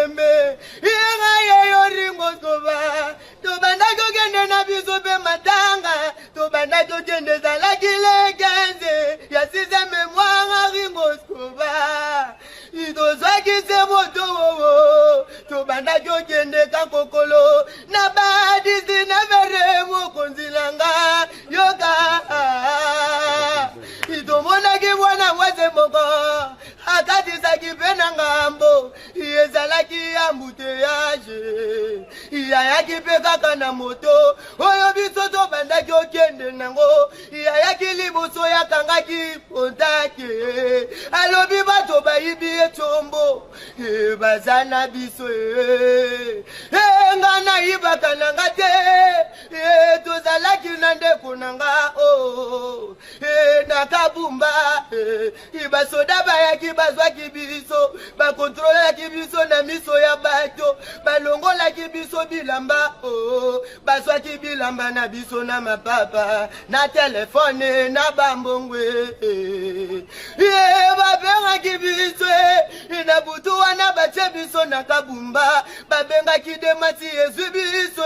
sembe Inga yo ringo skoba Tobanda kogende na biso pe matanga Tobanda kogende zalakile genze Ya size memwanga ringo skoba Itozwaki se moto Tobanda kogende kankokolo Na badisi na vere mokonzilanga Yoga Itomona kibwana mwese moko Akatisa kipena ngambo Yezalaki ambuteyaje Iyaya kipeka kana moto Oyo biso tobanda kyokende nango Iyaya kilibuso ya kangaki ontake Alobi bato baibi etombo Bazana biso Ngana ibaka nangate Tozalaki nandeko nanga Nakabumba Ibasoda bayaki bazwa kibiso ba contrôler kibiso na miso ya bato balongola kibiso bilamba bazwa kibilamba na biso na mapapa na telefone na bambongwe babenga kibiso ina butu wana bache biso na kabumba babenga kidemati yezu biso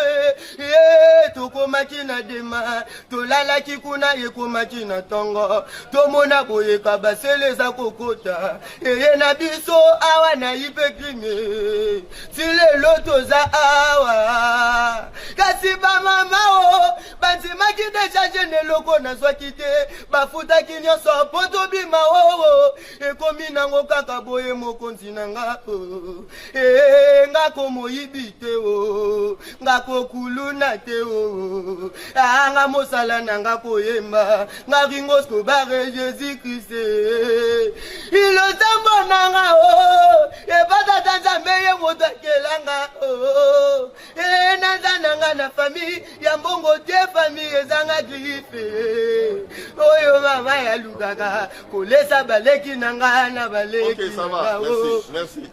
tokomaki na dema tolalaki kuna yekomaki na tongo tomona boyeka baseleza kokota eye na biso awa na ipekinge sile lotoza awa kasi ba mama banzimaki deja jene loko nazwaki te bafutaki nyonso po tobima ekomi nango kaka boye mokonzi na nga ngako moyibi te ngako kuluna te nga mosala na nga koyemba nga ringo skobare Jésus Christ Ilotambo nanga ebata tanzambe ye moto akelanga nanza nanga na famille ya mbongo te famille ezanga grife oyo mama ya lukaka kolesa baleki nanga na baleki. Ok, ça va, merci.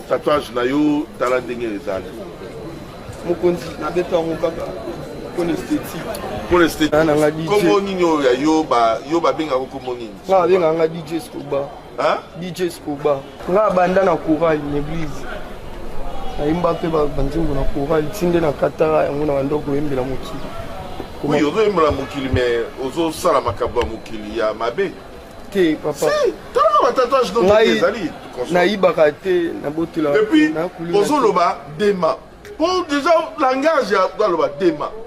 Tatouage na yo tala ndenge ezali mokonzi na beto yango kaka pour l'esthétique nanga DJ kombo nini oyo ya yo babenga ko kombo nini nga benga nga DJ Scoba DJ Scoba nga banda na chorale na église naimba pe banzingo na chorale tinde na katara yango na bandoko yembela mokili oui ozoyembela mokili mais ozosala makambo ya mokili ya mabe te papa tala batatouage donc ezali naibaka te na botela et puis ozoloba dema pour déjà langage ya ozoloba dema